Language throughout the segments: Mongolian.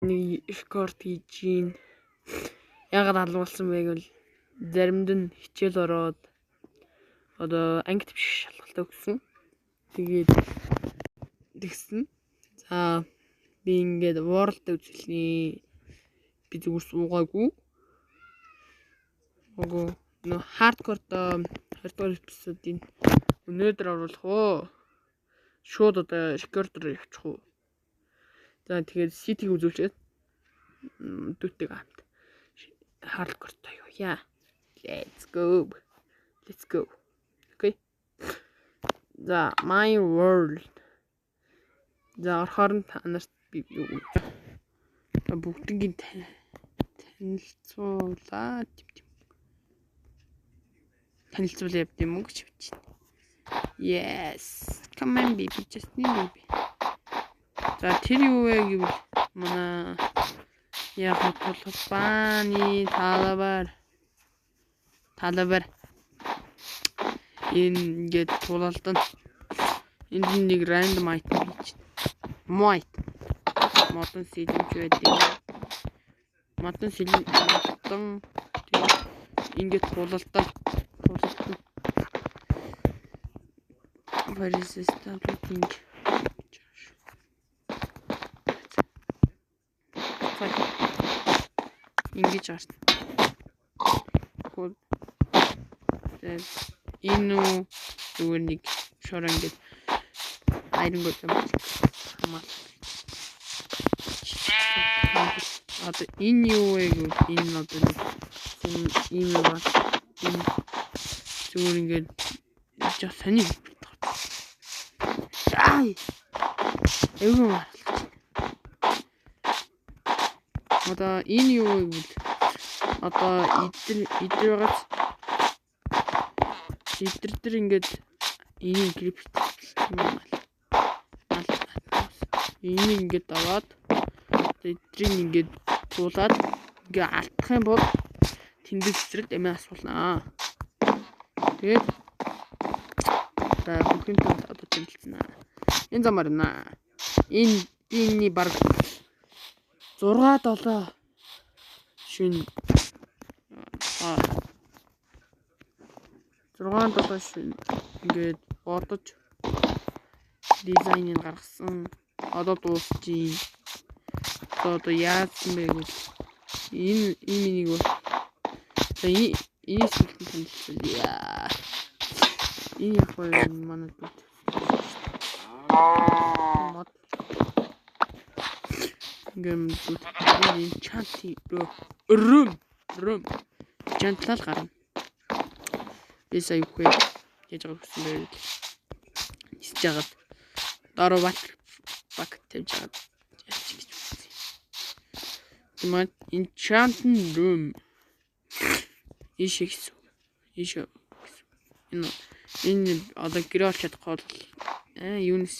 нэг рекорд хийж гин. Ягаад алуулсан бэ гэвэл заримд нь хичээл ороод одоо ангид биш шалгалтаа өгсөн. Тэгээд тэгсэн. За би ингээд World үзэлний би зүгээр суугаагүй. Нөө хардкортой 20 дугаар эпизодын өнөөдөр оруулах уу? Шууд одоо рекордер явуучих уу? За тэгээд ситиг үзүүлчихэд дүүтэй хамт хардкортой юу яа. Let's go. Okay. За my world. За орохоор нь та нарт би юу бүгднийг танилцуулаад танилцуулъя гэдэг юм уу гэж бодчих. Yes. Come on baby, just need baby. За тэр юу вэ гэвэл манай яг толгойн талбар ингээд тулалдан энд нэг random item хийж мод сэлэмж байдаг. Модон сэлэмж ингээд тулалдан What is this everything? Ингэж арт. Гол. Энэ зүгээр нэг шорон ингээд айрангууд юм. Одоо энэ юу вэ гэвэл энэ одоо ийм ба энэ зүгээр ингээд жоо сони ай эвгүй марлаа. Одоо энэ юу вэ гэвэл одоо идэр ингээд энэ крипт энийг ингээд аваад идрийг ингээд туулаад ингээд алдах юм бол тэндээс зэрэг эмээ асуулнаа. Тэгээд за бүхэн танд одоо тэмэлцэнэ. Энэ замаар наа. Энэ баг 6-7 шин 6-7 шин ингээд бодож дизайныг гаргасан. Одоо дуусчих. Одоо яасан бэ гэж энэ нэг бол энэ сүүлтэн танилцуулъя. Энэ яг манай дүүд мод гэмдүүд энэ чанти рум чантлал гарна. Эсэ юу вэ? Яаж байгаа гэсэн бэ? Нисэж жагаад дараа баг тавьж жагаад Ман enchantment room. Ишээ. Энэ одоо гэрэл чадахгүй юунес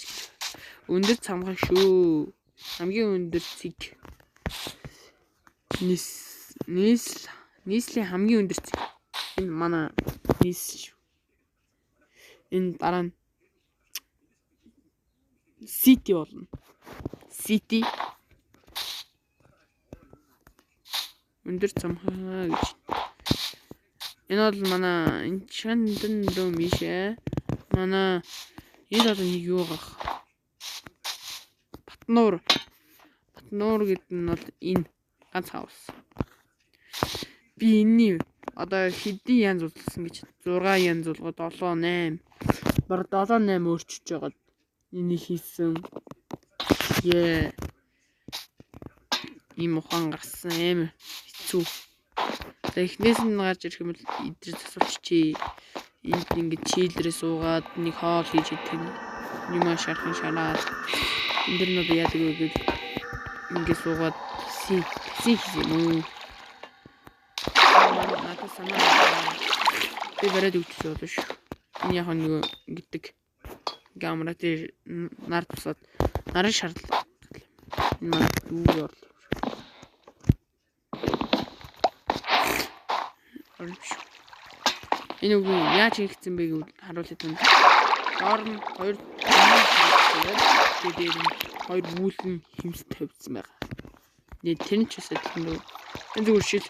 өндөр цамхан шүү. Хамгийн өндөр цэг. Нийслэлийн хамгийн өндөр цэг. Энэ манай нийс шүү. Энэ дараа нь city болно. City өндөр цамхаа гэж. Энэ бол манай enchantment room ишээ. Манай энэ одоо нэг юу гах. Батнуур гэдэг нь бол энэ ганц хаус. Би энэний одоо хэдийн янз үзүүлсэн гэж 6 янз болгоо 7 8 баг 7 8 өөрчиж байгаа. Энийг хийсэн. Ийм ухаан гарсан амар хэцүү. Эхнээс нь гарч ирэх юм бол идрээ засуулчихъя. Энд ингээд чийлдрээ суугаад нэг хоол хийж идэх юм шархан шараад. Энд дэр нь одоо яадаг вэ гэж ингээд суугаад си юм уу. Надад санаа би барайд өгч байгаа шүү. Энэ яг нэг гэдэг камера дээр нар тусаад нарын шаардлага. Энэ маань юу яа. Энэ үг яаж хийгдсэн бэ гэвэл харуулъя танд. Доор нь 2 тэгээд дээр нь 2 бүүлэн хэмс тавьсан байгаа. Нэ тэр нь ч үсэ тэр энэ зүгээр шил.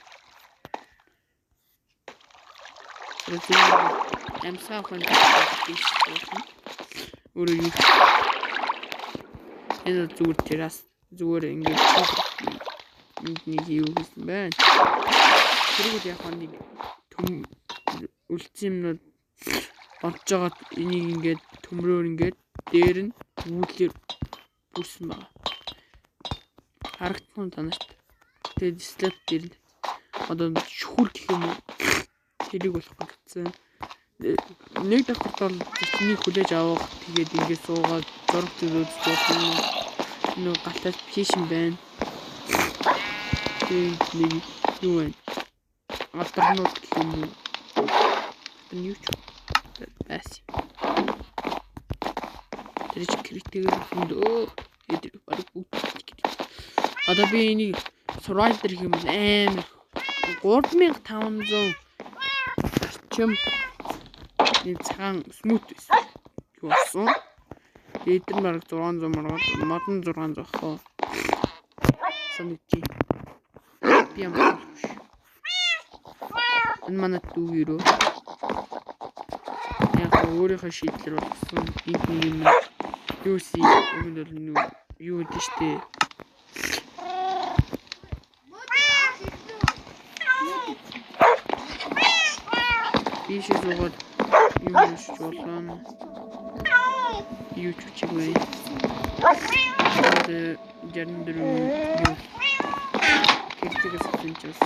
Амсаа хон биш болно. Өөрөө юу. Энэ зүгээр террас зүгээр ингээд нэг юу гэсэн байна. Тэрүүд яг нэг төм үлдсэн юмнууд болж байгаа энийг ингээд төмрөөр ингээд дээр нь үүлээр бүрсэн байна. Харагдсан танаас. Тэгээд слэп дээр одоо шүхүр гэх юм уу тэрийг болох гэсэн. Нэг давхарт бол зэчнийг хүлээж авах тэгээд ингээд суугаад зураг зүйлүүд зурх нэг галтаас биш юм байна. Тэгээд юу вэ? Алдарнууд гэх юм уу? Энэ юу ч бас. Тэр чи критикээр өндөө эдрэг баг бүгд. Одоо би энийг Survivor гэх юм амар 3500 орчим нэг цагаан смут байсан. Юу болсон? Эдгээр баг 600 модон 600 ахгүй. Санагдчих. Би ямар энэ манай дүүгээрөө яг өөрийнхөө шийдлэр болсон юм юу си өгнөл юу гэдэг штэ. Биш зүгээр юм биш болно. Юу ч чигвэ. Тэгээд гэрнэр юу кэртэгээс тэнчээс.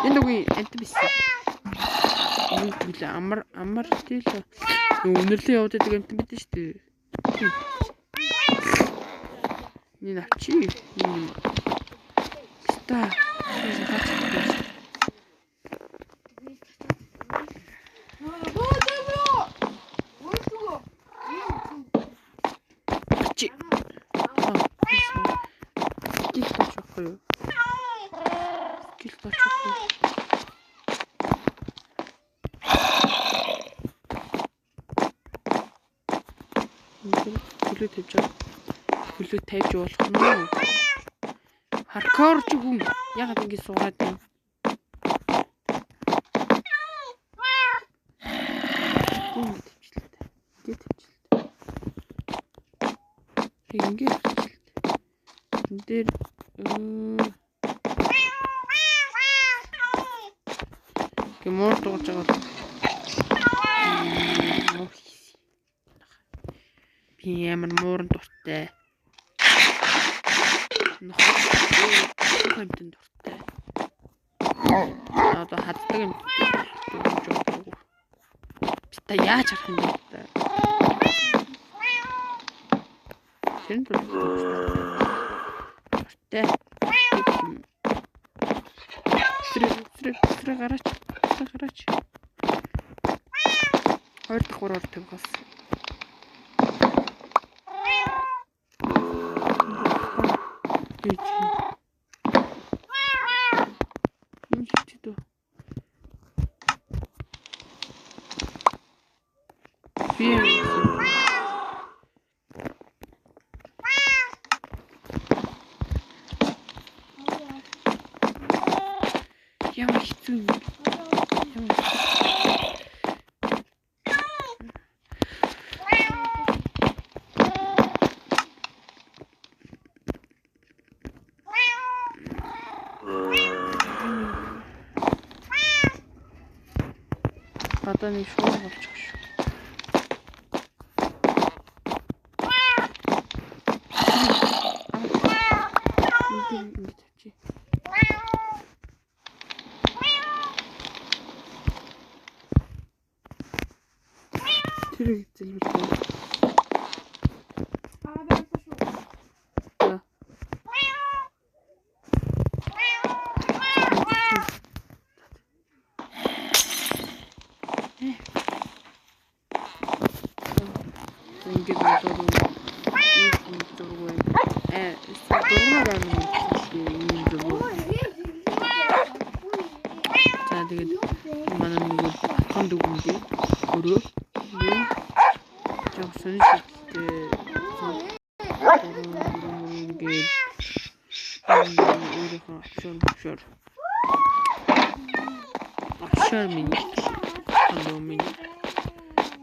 Энэ үгүй энт биш. Юу гэвэл амар тэгэл өнөрлөө яваад байдаг юм бид шүү дээ. Нэг авчи. Ста. Хүлээ тавьж болох нь уу? Хардкор ч хүн яг ингэ суугаад юм. Ингэ дээр гэмор дууж байгаа. Би ямар муурн дуртай. Хэмтэн дуртай. Одоо хаддаг юм. Та яаж харах юм бэ? Тэн дуртай. Стрэ гараач. Хоёр дахь ураар тавьгаас. Одоо нэг шууд болчих шүү. Тэр зэлбэл. сонирхолтой ингээд offshore mini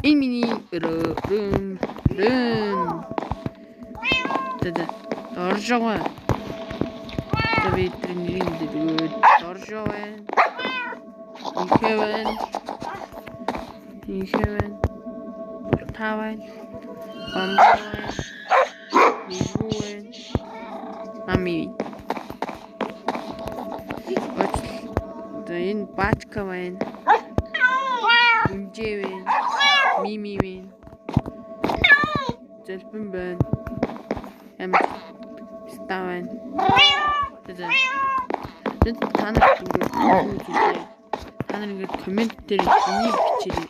mini room оржоо тавитрын нэрийг оржоо инхэвэн таван бамбуэн мигуэн мами энэ бачкавэн үнжэвэн мимивэн зэлбэн байна ямар ставэн тэгээд та нар ингээд коммент дээр энийг бичээрэй.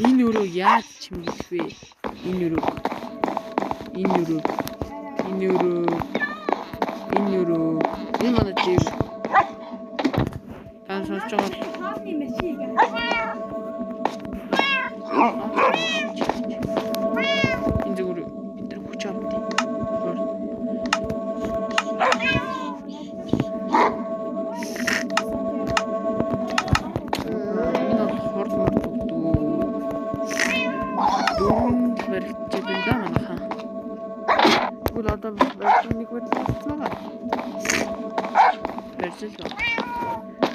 Энэ өрөө яаж чимгэх вэ? Энэ өрөө энэ манай дээр тань сонсож байгаа энэ зүгээр бид нар хүч авдیں۔ Одоо нэг бодлоо байгаа. Барьж л.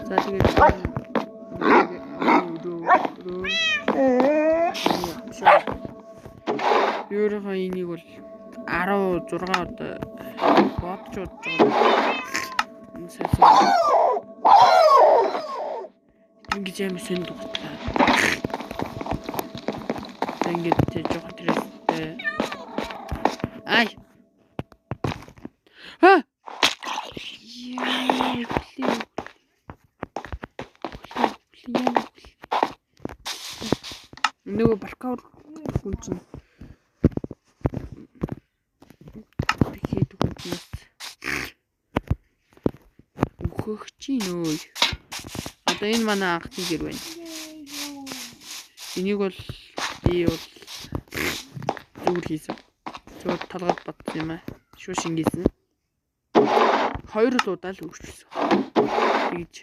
За тэгээд Юурийнхаа энийг бол 16 одоо бодож байгаа. Энэ сайхан. Ингэж юм сэнд дутлаа. За ингэж тэр жоохон тэрэгтэй. Ай. Ха. Нөгөө баркаур хүн чинь тэгээд хүнээс өгөх чинь нөө. Одоо энэ манай анхны гэр байна. Энийг бол би бол зүгээр хийсэн. Зүгээр талгаад батсан юм аа. Шуу шингээсэн. 2 удаа л үргэлжлүүлсэн. Тэгж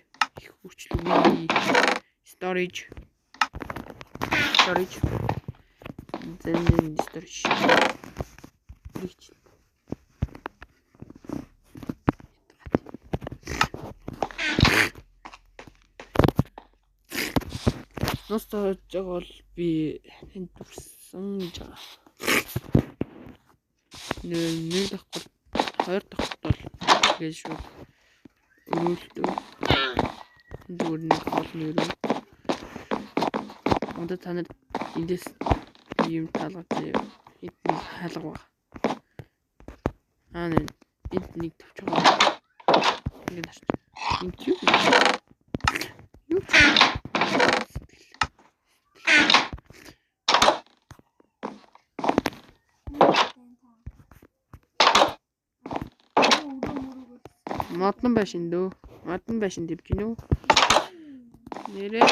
их үргэлжлүүлээ. Storage. Then storage. Ностож байгаа бол би энд дүрсэн гэж байгаа. Нэг дахь 2 дахь бол гэж шүү. Өрөөлтөө. Зүгээр нэг олон өрөө. Одоо та нар эндээс юм талгацээ эднийг хаалга баг. Нэг эднийг тавьж байгаа. Ингээд харч. Энд юу? Модон байшин дөө. Модон байшин дэвж гинөө. Нэрээ.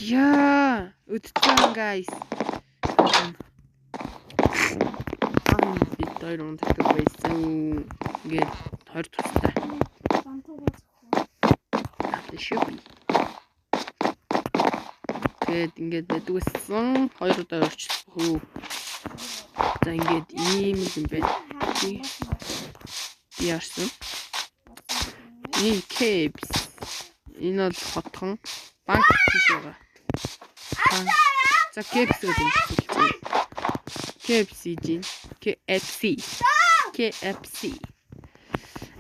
Яа, үтцэн guys. Би тойрон татдаг байсан. Ингээд 20 тустай. Шүпи. Тэгээд ингээд байдгүйсэн 2 удаа өрчлөө. За ингээд ийм юм байна. Яарсан. Энэ кепс. Энэ бол хотхон банк тийш байгаа. За кепс гэдэг юм. KFC жин. KFC.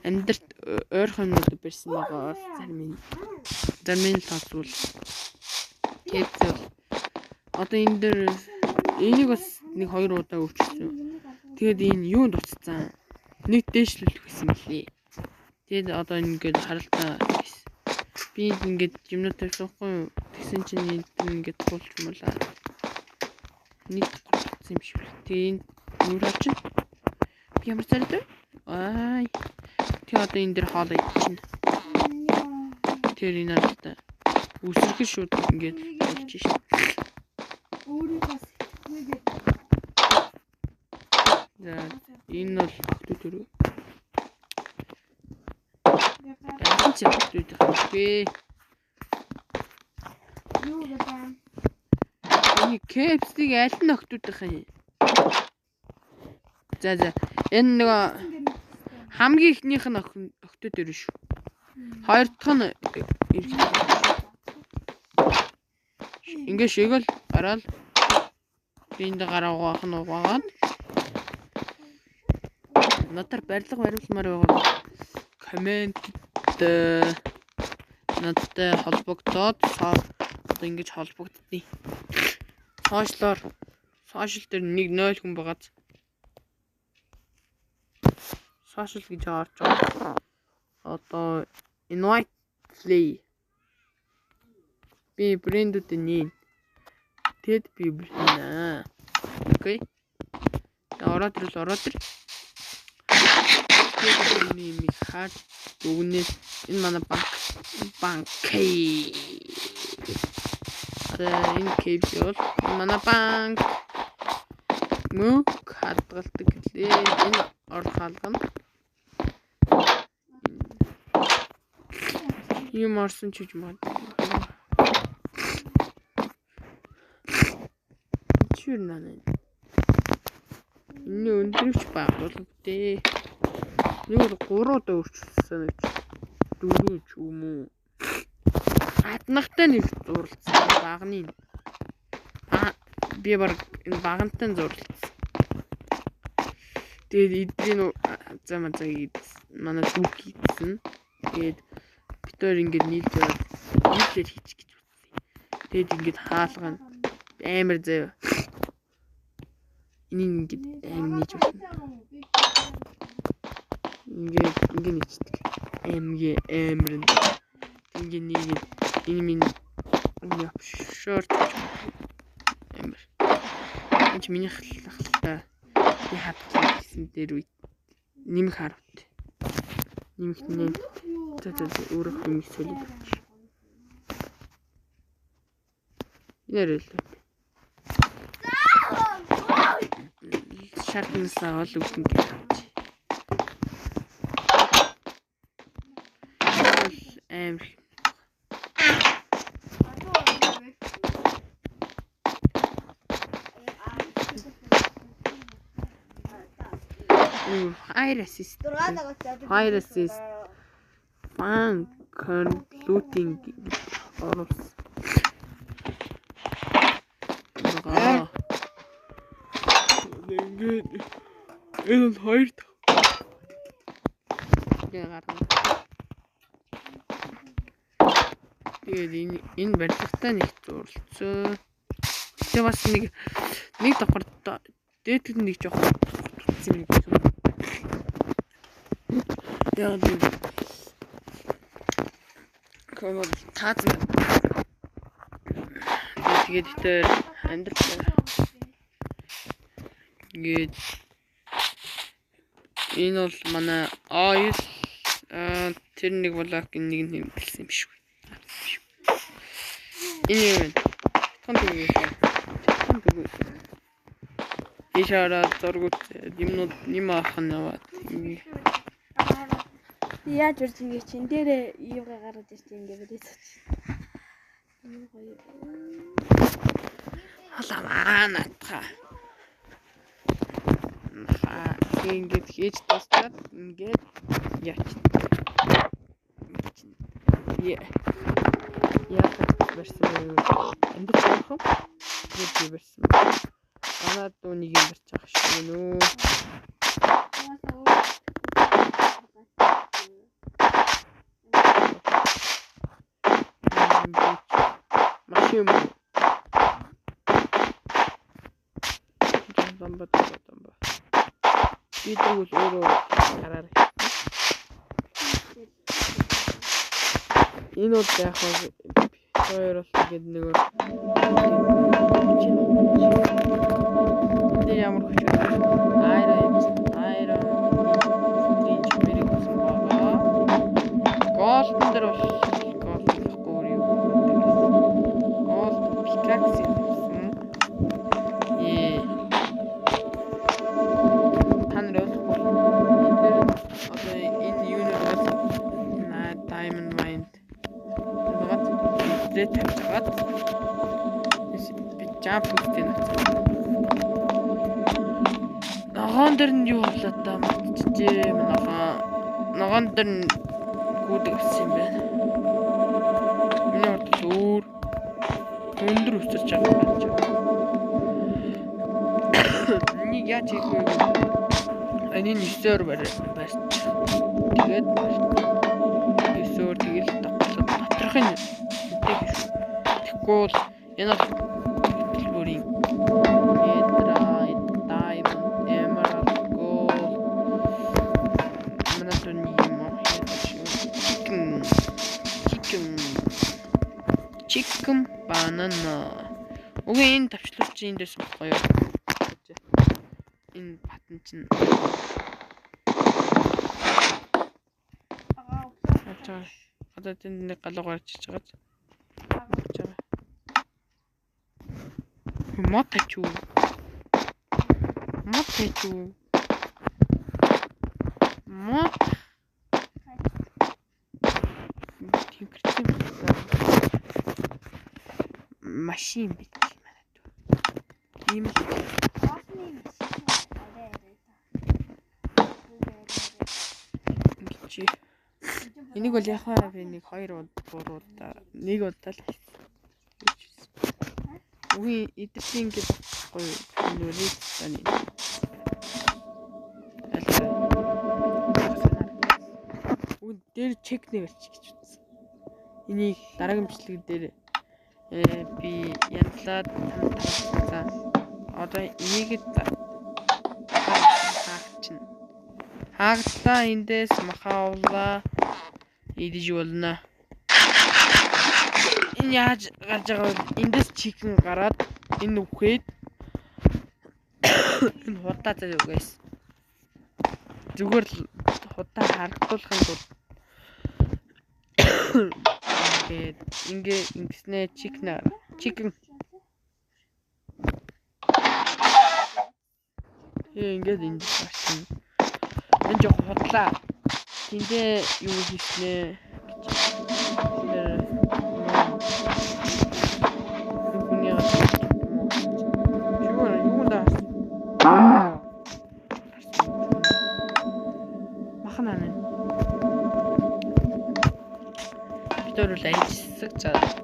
Амьдрт ойрхонод барьсан байгаа зармын тооцвол KFC бол одоо энэ дээр энийг бас нэг 2 удаа өвчсөн. Тэгээд энэ юунд уцсан? Нэг дээшлүүлэх гэсэн гэлээ. Тэгээд одоо ингээд харалтаа би ингээд юмнууд тавьсангүй тэгсэн чинь ингээд туулж муулаа. Нэг гутсан юм шиг. Тэгээд юу хачин? Би ямар цартай? Ай. Тэгээд одоо энэ дээр хоолой чинь. Тэр энэ алдаа. Үсэрхэл шууд ингээд болж шээ. Өөрийгөө сэтгэлгээд За энэ бол охтууд төрөө. Яагаад ч охтууд ихтэй. Юу гэдэг? Энэ кепсиг аль нь охтуудах юм? За энэ нөгөө хамгийн ихнийх нь охтууд төрөө шүү. Хоёр дахь нь ингээ шигэл гараал энд гараагаах нь угаагаад надаар барилга баримтмаар байгаа комент надтай холбогдоод одоо ингэж холбогддیں۔ Сошиал дээр 1-0 хүн байгаа. Сошиал гэж орж байгаа. Одоо invite play би брэндүүд нэг тэд би блэнэ. Окей. Ороод ир. Тэдний ми хаад өгнөс энэ манай банк кей. Энэ кейс бол манай банк мөн хадгалдаг гэлээ. Энэ орхалгана. Юм орсон ч гэж мод. Чүр нанаа. Энэ өндөрч байгуулга дээ. Нэг 3 удаа өрчлсөн гэж. 4 ч юм уу. Аднахтай нэг зурлцсан багны. Би баг энэ багантай зурлцсан. Тэгээд эдний замцаг манай дүүк хийсэн. Тэгээд битээр ингэж нийлжээд хийчих гэж үзсэн. Тэгээд ингэж хаалгана. Амар зав. Энийг ингэж амар нийж өгсөн. Ингэ нийцдэг. Амар. Ингэ нийгээд энэ минь шорт амар. Энд миний халтаа би хатсан гэсэн дээр үе нэмэх харавт. Нэмэх нэ өөрөө юм солиод. Ярил. Шатнасаа ол үгэн гэж. Амар. High assist. Bank looting орус. Ингээд энэ хоёр гарна. Тэгээд энэ барилгатай нэг зурлцоо. Тэгээ бас нэг давхар дээдд нэг жоох утсан юм гэсэн. Яг комод таацсан. Тэгээд тэр амьдрал гээд энэ бол манай ойл тэр нэг блок нэг нэмсэн юм биш үү? Энэ тонтгүй. Ишаараа зургууд юмнууд нэмаах нь аваад яаж үрж ингэ чин дээрээ юугаа гараад ирж ингэ бэлээч. Юу гоё. Халаа наатха. Ингээд хийж тастаад ингээд яач. Яг барьсан юм. Энд цаах. Ингээд барьсан. Манад дуунийг юм барьж байгаа шүү нөө. Машин. Дамба. Видео бол өөрөө хараар. Энэ бол яг хоёр бол ингээд нэг энэ ямар хүч айра тийч мэрэг болсон байгаа. Гол дээр бол гол гэхгүй юу. Гол пикакс юм. Яа пүстэн авсан. Ногоон дээр нь юу болоо та мэдчихжээ ногоон дээр нь гүдэг авсан юм байна. Миний урд өөр өндөр өсөж байгаа юм байна. Нэг яаж хийх вэ? Энийг 9-оор барьж. Тэгээд 9-оор тэгэл тоглоод доторх нь тэгэхгүй бол энэ төлбөрийн Diamond, Emerald, Gold, Chicken, banana. Үгүй энэ тавчлууч энэ дэс болохгүй юу? Энэ патн чинь. Одоо тэнд нэг галуу гарч иж байгаа. Мод тачуу. Машин бич манай дүү. Ийм л. Энийг бол яхаа би нэг 2 3 удаа нэг удаа л хийсэн. Үгүй эдэрийн ингэ болохгүй нүрийг тань. Үгүй дээр чек нэрч гэж үзсэн. Энийг дараагийн бичлэг дээр би янзлаад танилцсан. Одоо энийг хааглаа эндээс махаавла идэж болно. Энэ яаж гарч байгаа вэ? Эндээс чикен гараад энэ үхээд энэ худаа заяа guys. Зүгээр л худаа харагдуулахын тулд ингэснэ чикен ингээд энд гарсан. Энэ жоо худлаа. Тэндээ юу хийснэ гэж. Махнаа. Бидөрөл ажилласаг цаа.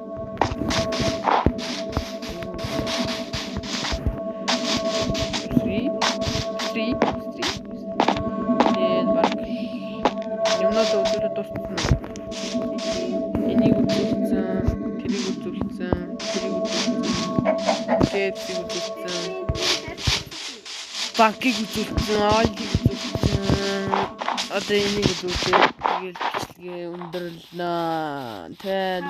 Банкыг үзүүлсэн, ойлыг үзүүлсэн. Одоо энийг үзүүлээ. Тэгээд бичлэгээ өндөрлнө. Тэл.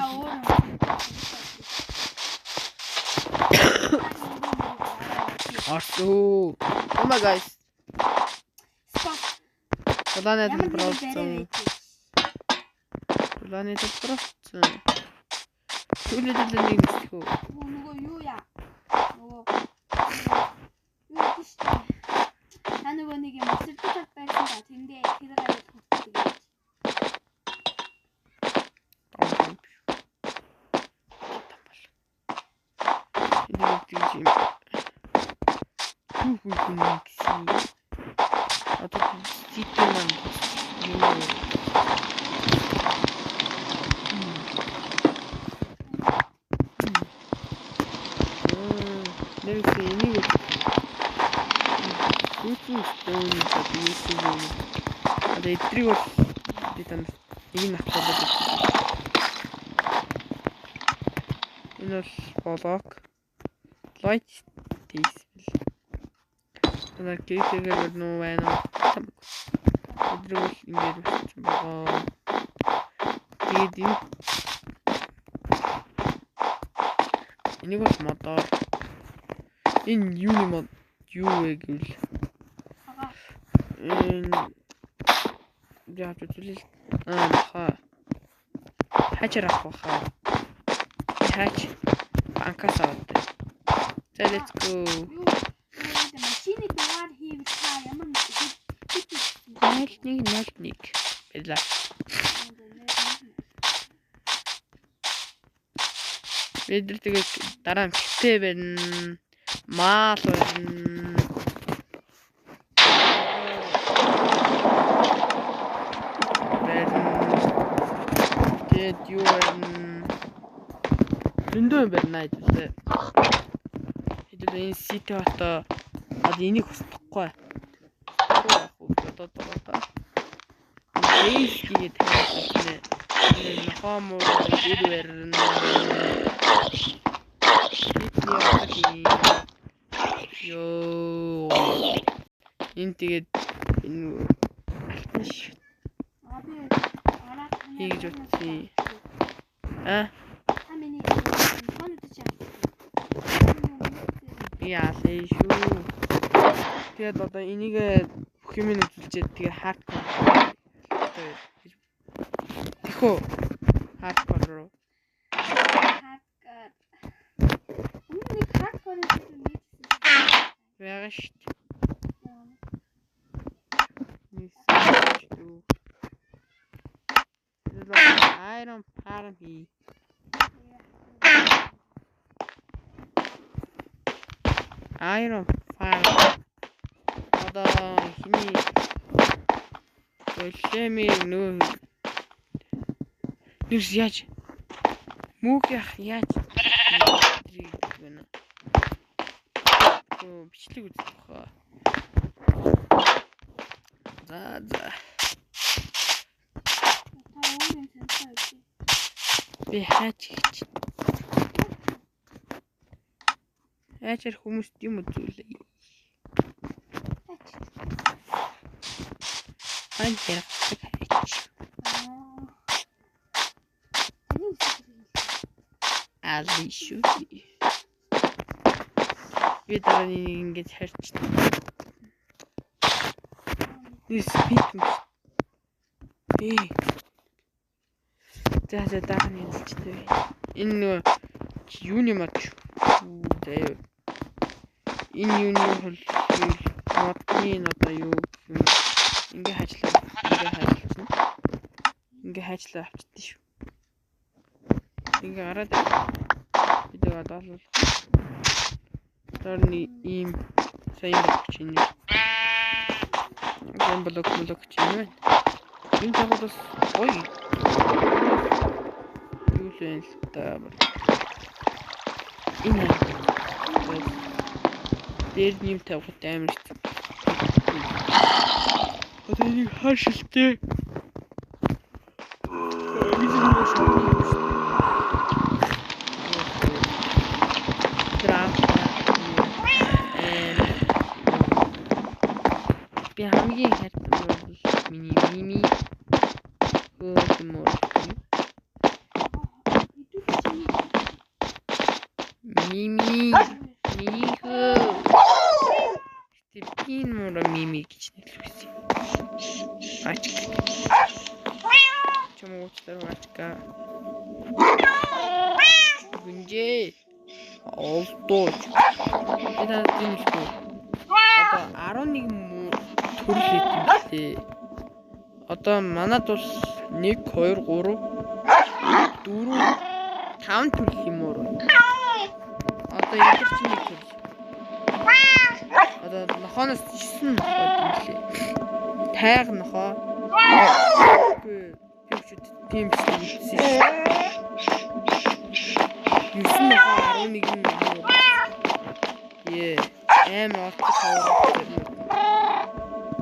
Арсуу. Oh my guys. Планета просто. Түлээд л нэг нэстхүү. Нөгөө юу яа? Нөгөө та нөгөө нэг юм сертификат байсан да тэндээ тэр гараад хөтөлдөг. Энэ тийм. Одоо системэн энийг үүсгэн бодсон. Одоо эдрийг бол би танд нэг нь авах болоод. Энэ бол блок. Light display. Одоо кейсээр нөө байна. Эдрийг бол ингэж бичсэн байгаа. Тэгээд энийг бол мотор. Энэ юуны мод юу вэ гэвэл яа төлөв хачаар авах хаа хач банкас аваад. За let's go. Машины дугаар хийвэл та ямар нэг байлаа. Бид тэгээд дараа нь битээ барина. Маал барина. Тэгээд юу барина? Дэндүү барина гэдэг. Хэдүүл энэ сит хата энийг хүсдэхгүй. Одоо Эйсгээд тавьчихна. Энэ хомоо ир барина. Йоо. Энэ тэгээд энэ хийж утсан. Амины монот чи. Яа шүү. Тэгээд одоо энийг бүх юм үзүүлчихэд тэгээ хардкор. Тэхөө хардкор руу. Хардкор. Үнэн хардкор гэсэн нэг Байгаа шүү. Iron Farm хий. Iron Farm. Одоо хиний Олемиг нөө Нүс яаж мөг яаж гэнэ. Бичлэг үзэх баха. За. Би хаач гэж. Яачаар хүмүүст юм үзүүлээ. Ань хэрэгцэг хайч. Алишүү. Би дараа нэг ингэж харчихсан. Спит. За дараа нь хэлчихтэй. Энэ нөгөө юуны мод. Заяа. Энэ юуны хөл модны одоо юу юм. Ингээ хайчлаа. Ингээ хайчлаа авчихдээ шүү. Ингээ гараад бид одоо дорны ийм сайн болох чинь. Гэн блок чинь. Энэ тагаас ой. Юу л та. Энэ дээр нэм тавхад амар хэцүү. Одоо нэг хаашилтэй. Би хамгийн хайртай бол мими хөөх Степин мора мими гэж нэрлэвсэн. Ачка. Чамуучлаар ачка. Гүнжээ. Олдооч. Энэ дэмжлээ. Одоо 11 төрөл хийдэлээ. Одоо манад бол 1 2 3 4 5 төрөл юм уу? Одоо энэ чинь нэг төрөл. Одоо нохоноос 9 нохоо димлээ. Тайг нохоо. Тийм шүү. 9 нохоо 11 нохоо. Амар олдох хавар.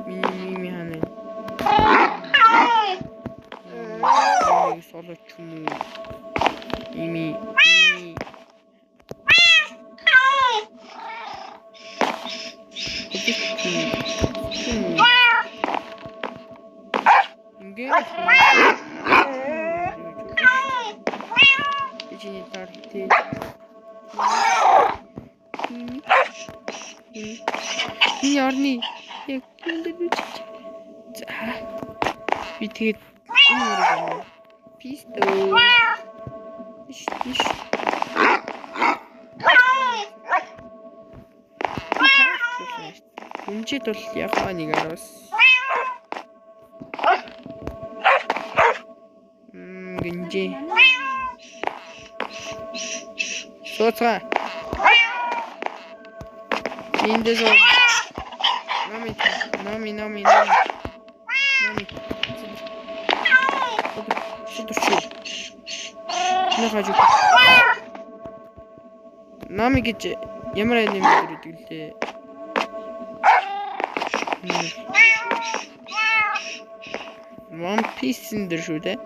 Мими ханаа. Солоч юм. Мими. Ярни яг би тэгээд энэ пистол иш Үнчид бол яваа нэг араас гинжи Сууцгаа. Эндээс Номи. Номи гэж ямар нэмэр дөрөдөг лээ. One Piece энэ дэр шүү дээ.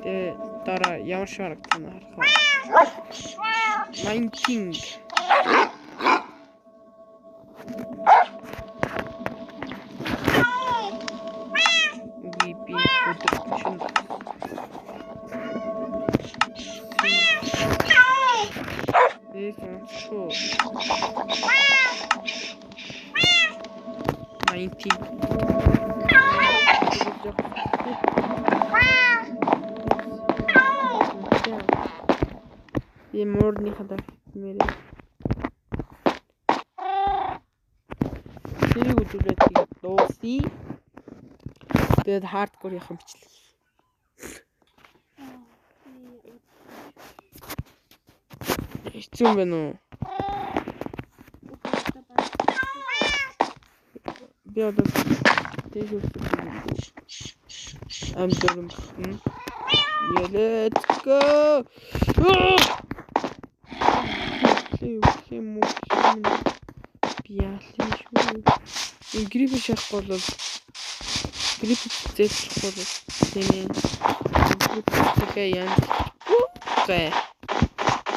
Тэгээ дараа ямар шаргатана харах. Mine King. ये मोड़ नहीं खाता मेरे तेरी उठुलती दोस्ती तेरे हार्डकोर या हम पिछले इच्छुम बनो बियाद तेरी I'm doing yeah, let's go. Грипп шахах бол грипп зээлчих бол тийм тэгээ яа. Гэ.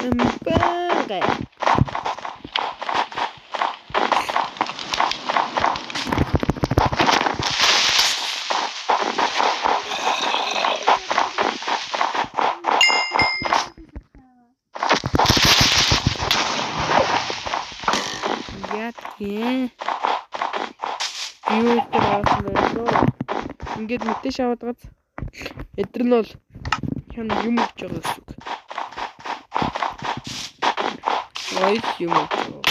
Эмбэ. Юу таасан бэ? Ингээд мэдээж аваад газ. Эдгээр нь бол хян юм өгч байгаа гэсэн үг. Ой юм өгч байгаа.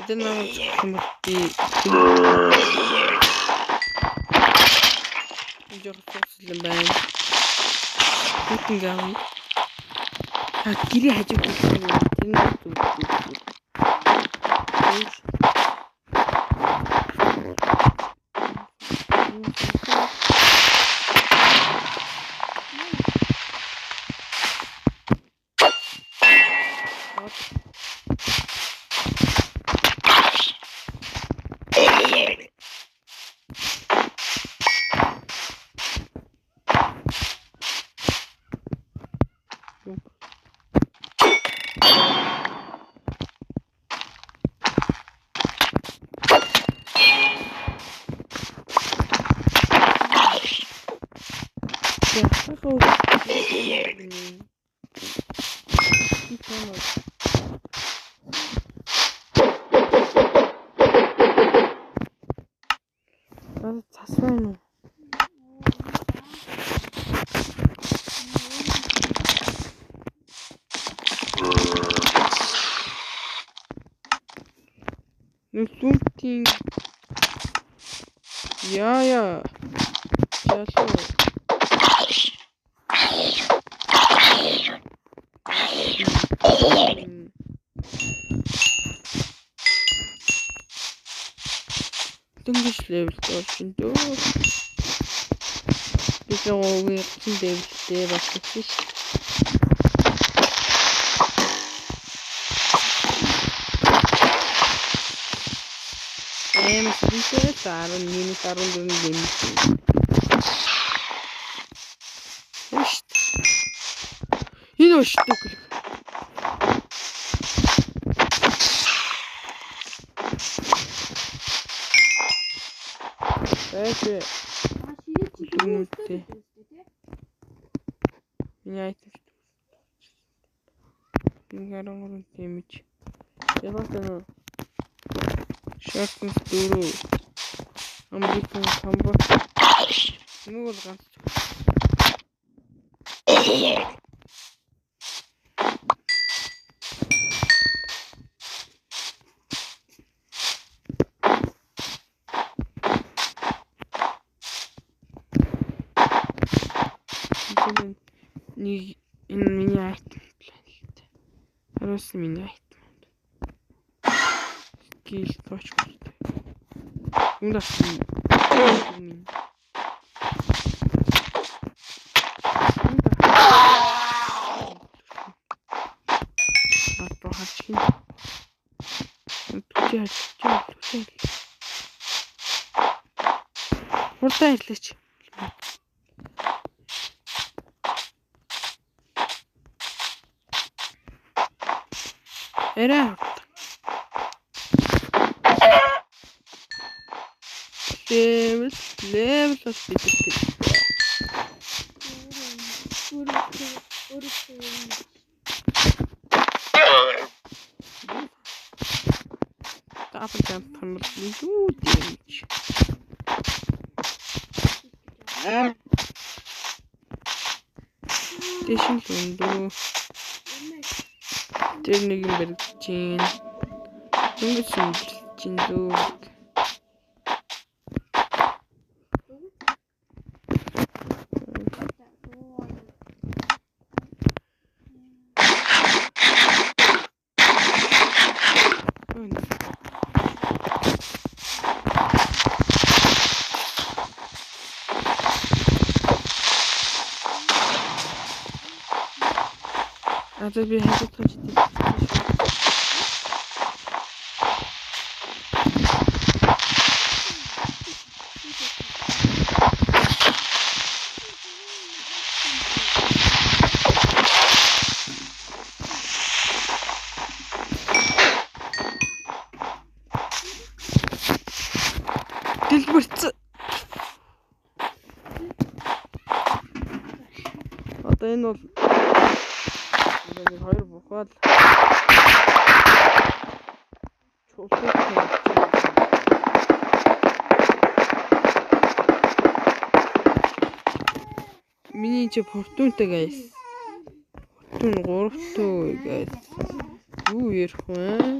Это нам смотри. Идёт после бэн. Тингами. А гири хажиг гэх юм. Засвэн. Нүсүнтин. Яа. Ясуу. Дөнгөж левел болсон дөө. Би зөөгийн левелтэй болсон шүү. Мэдээ сарын минус 14 гэмт. Ушт. Энэ ушт гэх. Эгэ. Меня это что? Не гарантирую темич. Я просто шахтын стуру. Америкийн комбо. Нүг бол ганц. Нэг энэ миний айтем план л дээ. Араас миний айтем. Гил тооч болтой. Ундаас минь. Атро хачин. Түчээ. Хурдан ирлээч. Эра. Левел бол битгэв. Тапал хамт юу дийч. Тэшин лүндүү. Тэр нэг юм барьчихин. Дөнгөж сүнжлчин дүү. Одоо би хажууд хажууд. Дэлбэрц. Одоо энэ бол нэг хоёр бухал чулуу миний чи фортунтай гайс. Фортун 3 гайс. Юу ярих вэ?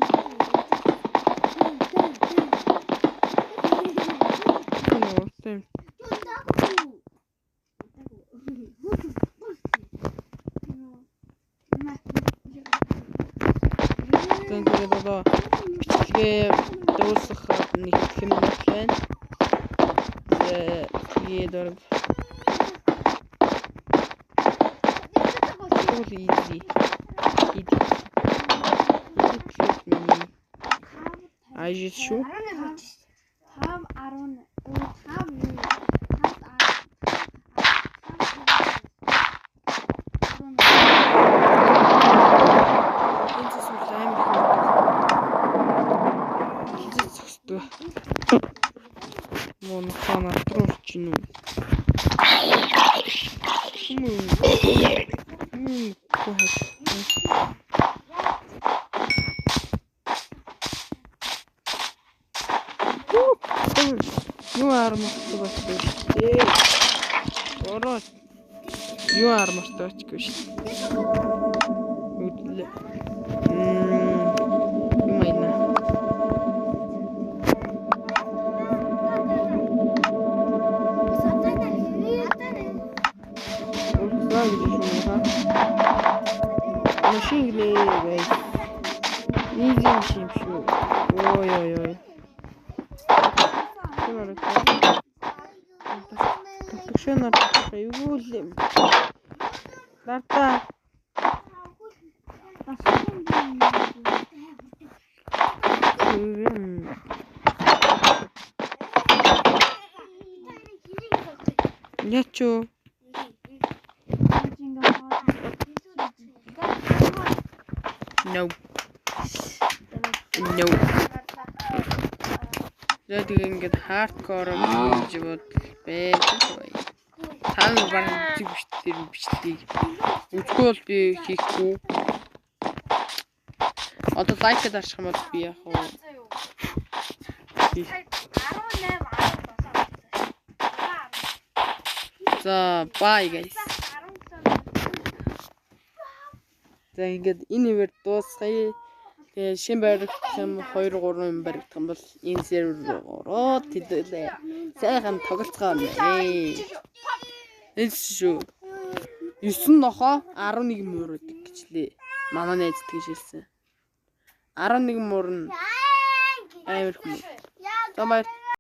Тэгээд одоо бичлэгээ дуусгах нэг хэм байна. Тэгээд орог. Easy. Ажиж шүү. Вон хана трушчину. Юу армартай болчих вэ? Ороо. Юу армартай болчих вэ? Үдлээ. Майна. Машин глей. Easy машин шүү. Ой. Төгшөнөр юу л юм. Нарта. Ячо. No. Яг ингэж hardcore хийж бод байж. Тань баг бичлэгийг үзгүй би хийхгүй. Одоо лайк дарчих юм бол би яг 18 За bye guys. За ингээд энэ ивэр дуусгая. Тэгээ шин баригдах юм 2 3 юм баригдах юм бол энэ сервер руу ороод тэдэлээ. Сайхан тоглоцгоонэ. Эс шүү. 9 нохоо 11 муур гэдэг гэжлээ. Манай найз тэгж хэлсэн. 11 муур нь амар хүмүүс. За баяр.